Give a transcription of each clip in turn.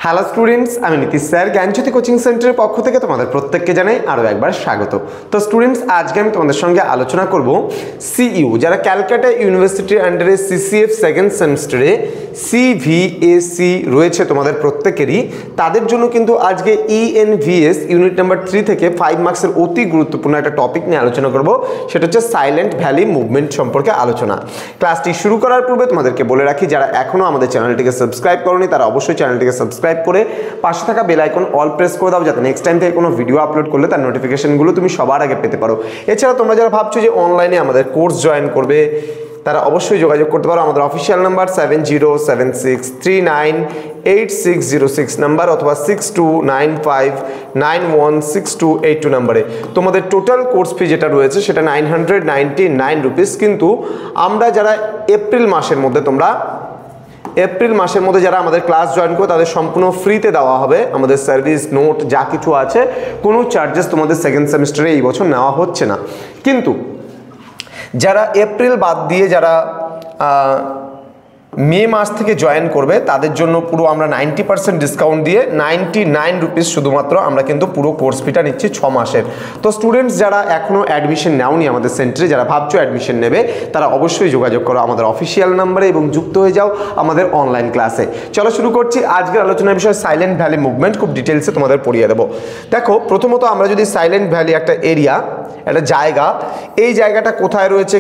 Hello students, আমি Nitish sir জ্ঞানজ্যোতি coaching সেন্টারের পক্ষ থেকে তোমাদের প্রত্যেককে জানাই আরও একবার স্বাগত। তো স্টুডেন্টস, আজকে আমি তোমাদের সঙ্গে আলোচনা করব সিইউ, যারা ক্যালকাটা ইউনিভার্সিটির আন্ডারে সিসিএফ সেকেন্ড সেমিস্টারে সিভিএসি রয়েছে তোমাদের প্রত্যেকেরই, তাদের জন্য কিন্তু আজকে ইএনভিএস ইউনিট নাম্বার 3 থেকে 5 মার্কসের অতি গুরুত্বপূর্ণ একটা টপিক নিয়ে আলোচনা করব। সেটা হচ্ছে সাইলেন্ট ভ্যালি মুভমেন্ট সম্পর্কে আলোচনা। ক্লাসটি শুরু করার পূর্বে তোমাদেরকে বলে রাখি, যারা এখনও আমাদের চ্যানেলটিকে সাবস্ক্রাইব করোনি তারা অবশ্যই চ্যানেলটিকে সাবস্ক্রাইব করে পাশে থাকা বেল আইকন অল প্রেস করে দাও, যাতে নেক্সট টাইম থেকে কোনো ভিডিও আপলোড করলে তার নোটিফিকেশনগুলো তুমি সবার আগে পেতে পারো। এছাড়া তোমরা যারা ভাবছো যে অনলাইনে আমাদের কোর্স জয়েন করবে, তারা অবশ্যই যোগাযোগ করতে পারো আমাদের অফিসিয়াল নাম্বার 7076398606 নাম্বার অথবা 6295916282 নাম্বারে। তোমাদের টোটাল কোর্স ফি যেটা রয়েছে সেটা 999 রুপিস, কিন্তু আমরা যারা এপ্রিল মাসের মধ্যে যারা আমাদের ক্লাস জয়েন করে তাদের সম্পূর্ণ ফ্রিতে দেওয়া হবে আমাদের সার্ভিস, নোট যা কিছু আছে। কোনো চার্জেস তোমাদের সেকেন্ড সেমিস্টারে এই বছর নেওয়া হচ্ছে না। কিন্তু যারা এপ্রিল বাদ দিয়ে যারা মে মাস থেকে জয়েন করবে তাদের জন্য পুরো আমরা 90% ডিসকাউন্ট দিয়ে 99 রুপিস শুধুমাত্র আমরা কিন্তু পুরো কোর্স ফিটা নিচ্ছি 6 মাসের। তো স্টুডেন্টস যারা এখনও অ্যাডমিশন নেওনি আমাদের সেন্টারে, যারা ভাবছো অ্যাডমিশন নেবে, তারা অবশ্যই যোগাযোগ করো আমাদের অফিসিয়াল নাম্বারে এবং যুক্ত হয়ে যাও আমাদের অনলাইন ক্লাসে। চলো শুরু করছি আজকের আলোচনার বিষয় সাইলেন্ট ভ্যালি মুভমেন্ট। খুব ডিটেলসে তোমাদের পড়িয়ে দেবো। দেখো, প্রথমত আমরা যদি সাইলেন্ট ভ্যালি একটা এরিয়া, একটা জায়গা, এই জায়গাটা কোথায় রয়েছে,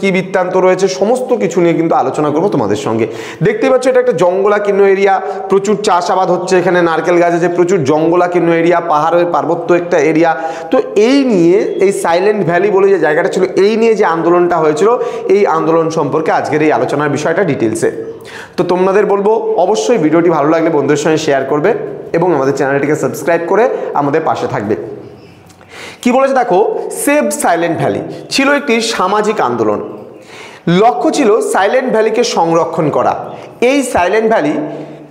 কি বৃত্তান্ত রয়েছে, সমস্ত কিছু নিয়ে কিন্তু আলোচনা করবো তোমাদের সঙ্গে। দেখতেই পাচ্ছ এটা একটা জঙ্গলাকীর্ণ এরিয়া, প্রচুর চাষাবাদ হচ্ছে এখানে, নারকেল গাছ আছে, প্রচুর জঙ্গলাকীর্ণ এরিয়া, পাহাড়ের পার্বত্য একটা এরিয়া। তো এই নিয়ে, এই সাইলেন্ট ভ্যালি বলে যে জায়গাটা ছিল, এই নিয়ে যে আন্দোলনটা হয়েছিল, এই আন্দোলন সম্পর্কে আজকের এই আলোচনার বিষয়টা ডিটেলসে। তো তোমাদের বলবো অবশ্যই ভিডিওটি ভালো লাগলে বন্ধুদের সঙ্গে শেয়ার করবে এবং আমাদের চ্যানেলটিকে সাবস্ক্রাইব করে আমাদের পাশে থাকবে। কি বলেছে দেখো, সেভ সাইলেন্ট ভ্যালি ছিল একটি সামাজিক আন্দোলন। লক্ষ্য ছিল সাইলেন্ট ভ্যালিকে সংরক্ষণ করা। এই সাইলেন্ট ভ্যালি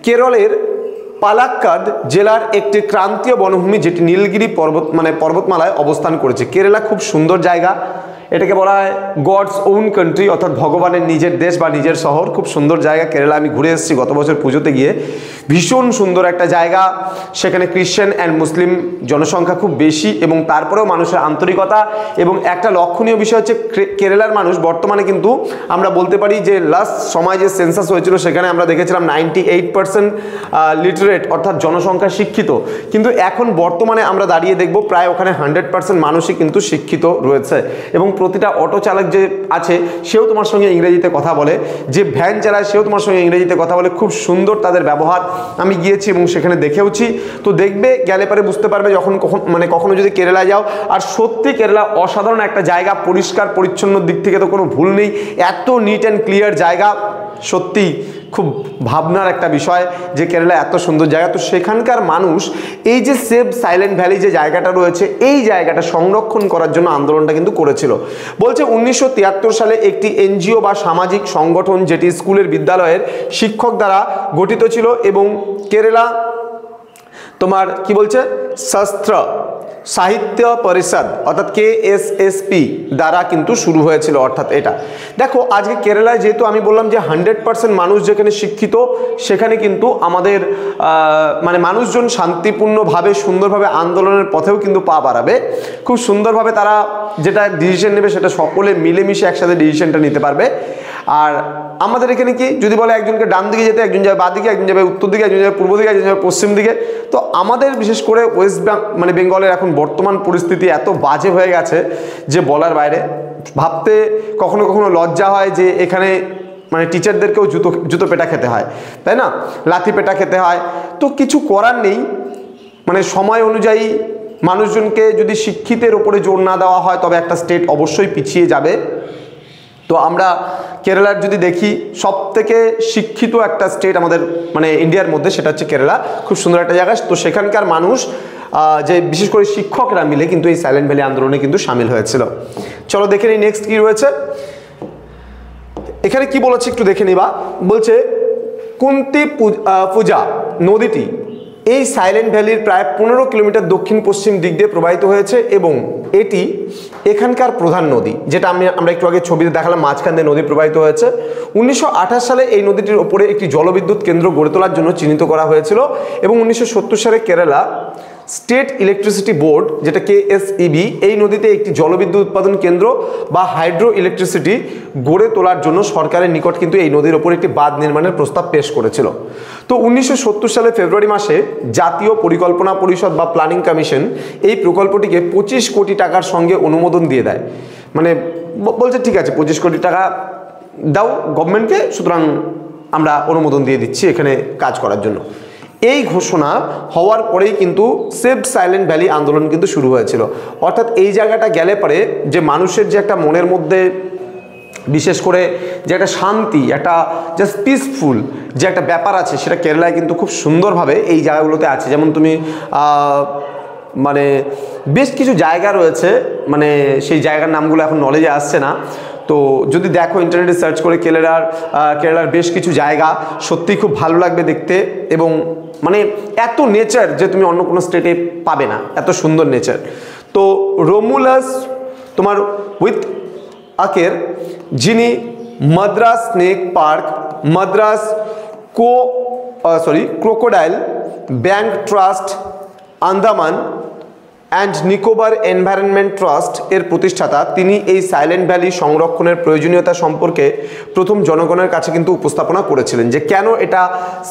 কেরলের পালাক্কাদ জেলার একটি ক্রান্তীয় বনভূমি, যেটি নীলগিরি পর্বতমালায় অবস্থান করেছে। কেরালা খুব সুন্দর জায়গা, এটাকে বলা হয় গডস ওন কান্ট্রি, অর্থাৎ ভগবানের নিজের দেশ বা নিজের শহর। খুব সুন্দর জায়গা কেরালা, আমি ঘুরে এসেছি গত বছর পুজোতে গিয়ে। ভীষণ সুন্দর একটা জায়গা। সেখানে খ্রিশ্চান অ্যান্ড মুসলিম জনসংখ্যা খুব বেশি এবং তারপরেও মানুষের আন্তরিকতা। এবং একটা লক্ষণীয় বিষয় হচ্ছে কেরালার মানুষ বর্তমানে কিন্তু আমরা বলতে পারি যে লাস্ট সময় যে সেন্সাস হয়েছিল সেখানে আমরা দেখেছিলাম 98% লিটারেট, অর্থাৎ জনসংখ্যা শিক্ষিত। কিন্তু এখন বর্তমানে আমরা দাঁড়িয়ে দেখব প্রায় ওখানে 100% মানুষই কিন্তু শিক্ষিত রয়েছে। এবং প্রতিটা অটো চালক যে আছে সেও তোমার সঙ্গে ইংরেজিতে কথা বলে, যে ভ্যান চালায় সেও তোমার সঙ্গে ইংরেজিতে কথা বলে। খুব সুন্দর তাদের ব্যবহার, আমি গিয়েছি এবং সেখানে দেখেওছি। তো দেখবে, গেলে পরে বুঝতে পারবে যখন কখনো যদি কেরালায় যাও। আর সত্যি কেরালা অসাধারণ একটা জায়গা, পরিষ্কার পরিচ্ছন্ন দিক থেকে তো কোনো ভুল নেই, এত নিট অ্যান্ড ক্লিয়ার জায়গা। সত্যি খুব ভাবনার একটা বিষয় যে কেরালা এত সুন্দর জায়গা। তো সেখানকার মানুষ এই যে সেভ সাইলেন্ট ভ্যালি যে জায়গাটা রয়েছে, এই জায়গাটা সংরক্ষণ করার জন্য আন্দোলনটা কিন্তু করেছিল। বলছে 1973 সালে একটি এনজিও বা সামাজিক সংগঠন, যেটি স্কুলের বিদ্যালয়ের শিক্ষক দ্বারা গঠিত ছিল এবং কেরালা তোমার কি বলছে শাস্ত্র সাহিত্য পরিষদ অর্থাৎ KSSP দ্বারা কিন্তু শুরু হয়েছিল। অর্থাৎ এটা দেখো, আজকে কেরালায় যেহেতু আমি বললাম যে 100% মানুষ যেখানে শিক্ষিত, সেখানে কিন্তু আমাদের মানুষজন শান্তিপূর্ণভাবে সুন্দরভাবে আন্দোলনের পথেও কিন্তু পা বাড়াবে। খুব সুন্দরভাবে তারা যেটা ডিসিশন নেবে সেটা সকলে মিলেমিশে একসাথে ডিসিশনটা নিতে পারবে। আর আমাদের এখানে কি যদি বলে একজনকে ডান দিকে যেতে, একজন যাবে বাঁ দিকে, একজন যাবে উত্তর দিকে, একজন যাবে পূর্ব দিকে, একজন যাবে পশ্চিম দিকে। তো আমাদের বিশেষ করে ওয়েস্ট বেঙ্গলের এখন বর্তমান পরিস্থিতি এত বাজে হয়ে গেছে যে বলার বাইরে। ভাবতে কখনো কখনো লজ্জা হয় যে এখানে টিচারদেরকেও জুতো পেটা খেতে হয়, তাই না, লাথি পেটা খেতে হয়। তো কিছু করার নেই, সময় অনুযায়ী মানুষজনকে যদি শিক্ষিতের ওপরে জোর না দেওয়া হয় তবে একটা স্টেট অবশ্যই পিছিয়ে যাবে। তো আমরা কেরালার যদি দেখি, সব থেকে শিক্ষিত একটা স্টেট আমাদের ইন্ডিয়ার মধ্যে, সেটা হচ্ছে কেরালা। খুব সুন্দর একটা জায়গা। তো সেখানকার মানুষ যে বিশেষ করে শিক্ষকরা মিলে কিন্তু এই সাইলেন্ট ভ্যালি আন্দোলনে কিন্তু সামিল হয়েছিল। চলো দেখে নিই নেক্সট কি রয়েছে এখানে। কি বলেছে একটু দেখে নিবা। বলছে কুন্তি পূজা নদীটি এই সাইলেন্ট ভ্যালির প্রায় 15 কিলোমিটার দক্ষিণ পশ্চিম দিক দিয়ে প্রবাহিত হয়েছে এবং এটি এখানকার প্রধান নদী, যেটা আমরা একটু আগে ছবিতে দেখালাম, মাঝখান দিয়ে নদী প্রবাহিত হয়েছে। 1928 সালে এই নদীটির ওপরে একটি জলবিদ্যুৎ কেন্দ্র গড়ে তোলার জন্য চিহ্নিত করা হয়েছিল এবং 1970 সালে কেরালা স্টেট ইলেকট্রিসিটি বোর্ড, যেটা KSEB, এই নদীতে একটি জলবিদ্যুৎ উৎপাদন কেন্দ্র বা হাইড্রো ইলেকট্রিসিটি গড়ে তোলার জন্য সরকারের নিকট কিন্তু এই নদীর ওপর একটি বাঁধ নির্মাণের প্রস্তাব পেশ করেছিল। তো 1970 সালে ফেব্রুয়ারি মাসে জাতীয় পরিকল্পনা পরিষদ বা প্ল্যানিং কমিশন এই প্রকল্পটিকে 25 কোটি টাকার সঙ্গে অনুমোদন দিয়ে দেয়। মানে বলছে ঠিক আছে 25 কোটি টাকা দাও গভর্নমেন্টকে, সুতরাং আমরা অনুমোদন দিয়ে দিচ্ছি এখানে কাজ করার জন্য। এই ঘোষণা হওয়ার পরেই কিন্তু সেভ সাইলেন্ট ভ্যালি আন্দোলন কিন্তু শুরু হয়েছিল। অর্থাৎ এই জায়গাটা গেলে পরে যে মানুষের যে একটা মনের মধ্যে বিশেষ করে যে একটা শান্তি, একটা জাস্ট পিসফুল যে একটা ব্যাপার আছে, সেটা কেরালায় কিন্তু খুব সুন্দরভাবে এই জায়গাগুলোতে আছে। যেমন তুমি মানে বেশ কিছু জায়গা রয়েছে, মানে সেই জায়গার নামগুলো এখন নলেজে আসছে না, তো যদি দেখো ইন্টারনেটে সার্চ করে কেরালার বেশ কিছু জায়গা সত্যিই খুব ভালো লাগবে দেখতে, এবং মানে এত নেচার যে তুমি অন্য কোনো স্টেটে পাবে না, এত সুন্দর নেচার। তো রোমুলাস তোমার উইথ আকের, যিনি Madras snake park, Madras crocodile bank trust, Andaman and Nicobar environment trust এর প্রতিষ্ঠাতা, তিনি এই সাইলেন্ট ভ্যালি সংরক্ষণের প্রয়োজনীয়তা সম্পর্কে প্রথম জনগণের কাছে কিন্তু উপস্থাপনা করেছিলেন, যে কেন এটা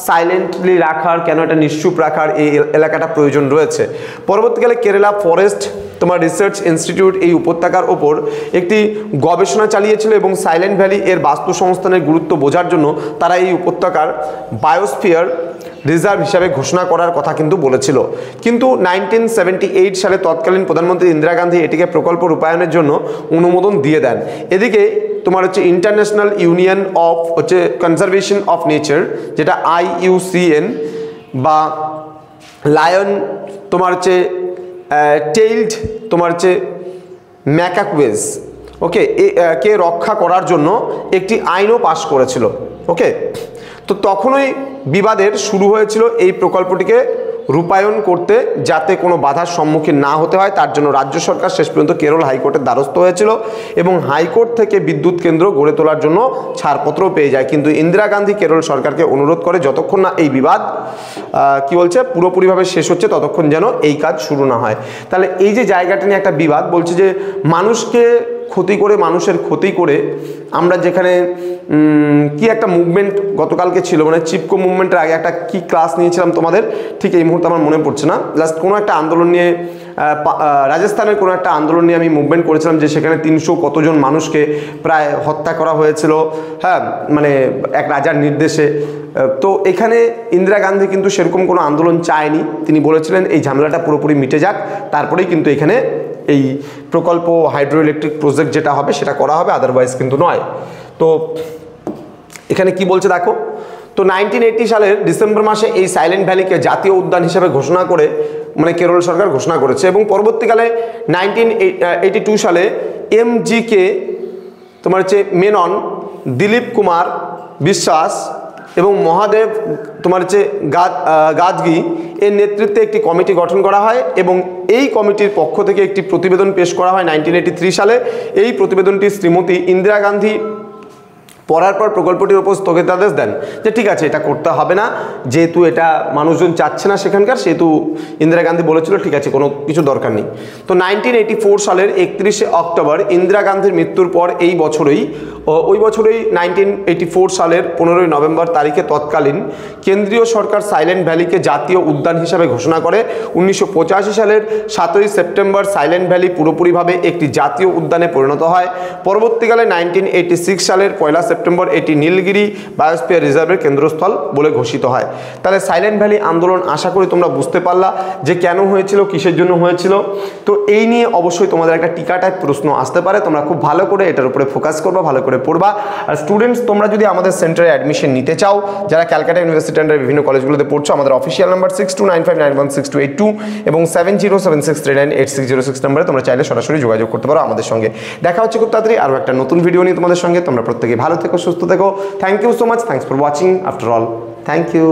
সাইলেন্টলি রাখার, কেন এটা নিশ্চুপ রাখার এই এলাকাটা প্রয়োজন রয়েছে। পরবর্তীকালে কেরালা ফরেস্ট তোমার রিসার্চ ইনস্টিটিউট এই উপত্যকার ওপর একটি গবেষণা চালিয়েছিল এবং সাইলেন্ট ভ্যালি এর বাস্তু সংস্থানের গুরুত্ব বোঝার জন্য তারা এই উপত্যকার বায়োস্ফিয়ার রিজার্ভ হিসাবে ঘোষণা করার কথা কিন্তু বলেছিল। কিন্তু 1978 সালে তৎকালীন প্রধানমন্ত্রী ইন্দিরা গান্ধী এটিকে প্রকল্প রূপায়ণের জন্য অনুমোদন দিয়ে দেন। এদিকে তোমার হচ্ছে international union of conservation of nature, যেটা IUCN, বা লায়ন তোমার হচ্ছে টেইলড তোমার হচ্ছে ম্যাকাকুয়েস, ওকে, কে রক্ষা করার জন্য একটি আইনও পাশ করেছিল। ওকে, তো তখনই বিবাদের শুরু হয়েছিল এই প্রকল্পটিকে রূপায়ণ করতে, যাতে কোনো বাধার সম্মুখীন না হতে হয়, তার জন্য রাজ্য সরকার শেষ পর্যন্ত কেরল হাইকোর্টের দ্বারস্থ হয়েছিল এবং হাইকোর্ট থেকে বিদ্যুৎ কেন্দ্র গড়ে তোলার জন্য ছাড়পত্র পেয়ে যায়। কিন্তু ইন্দিরা গান্ধী কেরল সরকারকে অনুরোধ করে যতক্ষণ না এই বিবাদ কি বলছে পুরোপুরিভাবে শেষ হচ্ছে ততক্ষণ যেন এই কাজ শুরু না হয়। তাহলে এই যে জায়গাটা নিয়ে একটা বিবাদ, বলছে যে মানুষকে ক্ষতি করে, মানুষের ক্ষতি করে আমরা যেখানে কি একটা মুভমেন্ট গতকালকে ছিল, মানে চিপকো মুভমেন্টের আগে একটা কি ক্লাস নিয়েছিলাম তোমাদের, ঠিক এই মুহূর্তে আমার মনে পড়ছে না, জাস্ট কোনো একটা আন্দোলন নিয়ে, রাজস্থানের কোনো একটা আন্দোলন নিয়ে আমি মুভমেন্ট করেছিলাম, যে সেখানে 300 কতজন মানুষকে প্রায় হত্যা করা হয়েছিল, হ্যাঁ, মানে এক রাজার নির্দেশে। তো এখানে ইন্দিরা গান্ধী কিন্তু সেরকম কোনো আন্দোলন চায়নি, তিনি বলেছিলেন এই ঝামেলাটা পুরোপুরি মিটে যাক, তারপরেই কিন্তু এখানে এই প্রকল্প হাইড্রো ইলেকট্রিক প্রজেক্ট যেটা হবে সেটা করা হবে, আদারওয়াইজ কিন্তু নয়। তো এখানে কি বলছে দেখো, তো 1980 সালের ডিসেম্বর মাসে এই সাইলেন্ট ভ্যালিকে জাতীয় উদ্যান হিসেবে ঘোষণা করে, মানে কেরল সরকার ঘোষণা করেছে, এবং পরবর্তীকালে 1982 সালে MGK তোমার হচ্ছে মেনন, দিলীপ কুমার বিশ্বাস এবং মহাদেব তোমার হচ্ছে গাদগি এর নেতৃত্বে একটি কমিটি গঠন করা হয় এবং এই কমিটির পক্ষ থেকে একটি প্রতিবেদন পেশ করা হয় 1983 সালে। এই প্রতিবেদনটি শ্রীমতী ইন্দিরা গান্ধী পড়ার পর প্রকল্পটির উপর স্থগিতাদেশ দেন, যে ঠিক আছে এটা করতে হবে না, যেহেতু এটা মানুষজন চাচ্ছে না সেখানকার, সেহেতু ইন্দিরা গান্ধী বলেছিল ঠিক আছে কোনো কিছু দরকার নেই। তো 1984 সালের 31শে অক্টোবর ইন্দিরা গান্ধীর মৃত্যুর পর ওই বছরেই 1984 সালের 15ই নভেম্বর তারিখে তৎকালীন কেন্দ্রীয় সরকার সাইলেন্ট ভ্যালিকে জাতীয় উদ্যান হিসাবে ঘোষণা করে। 1985 সালের 7ই সেপ্টেম্বর সাইলেন্ট ভ্যালি পুরোপুরিভাবে একটি জাতীয় উদ্যানে পরিণত হয়। পরবর্তীকালে 1986 সালের 1 সেপ্টেম্বর এটি নীলগিরি বায়োস্ফিয়ার রিজার্ভের কেন্দ্রস্থল বলে ঘোষিত হয়। তাহলে সাইলেন্ট ভ্যালি আন্দোলন আশা করি তোমরা বুঝতে পারলা যে কেন হয়েছিল, কিসের জন্য হয়েছিল। তো এই নিয়ে অবশ্যই তোমাদের একটা টিকা টাইপ প্রশ্ন আসতে পারে, তোমরা খুব ভালো করে এটার উপরে ফোকাস করবা, ভালো করে পড়বা। আর স্টুডেন্টস তোমরা যদি আমাদের সেন্টারে অ্যাডমিশন নিতে চাও, যারা ক্যালকাটা ইউনিভার্সিটি আন্ডারে বিভিন্ন কলেজগুলোতে পড়ছো, আমাদের অফিসিয়াল নাম্বার 6295916282 এবং 7076398606 নম্বরে তোমরা চাইলে সরাসরি যোগাযোগ করতে পারো আমাদের সঙ্গে। দেখা হচ্ছে খুব তাড়াতাড়ি আরও একটা নতুন ভিডিও নিয়ে তোমাদের সঙ্গে। তোমরা প্রত্যেকে ভালো থেকো, সুস্থ থেকো। Thank you so much, thanks for watching after all, thank you.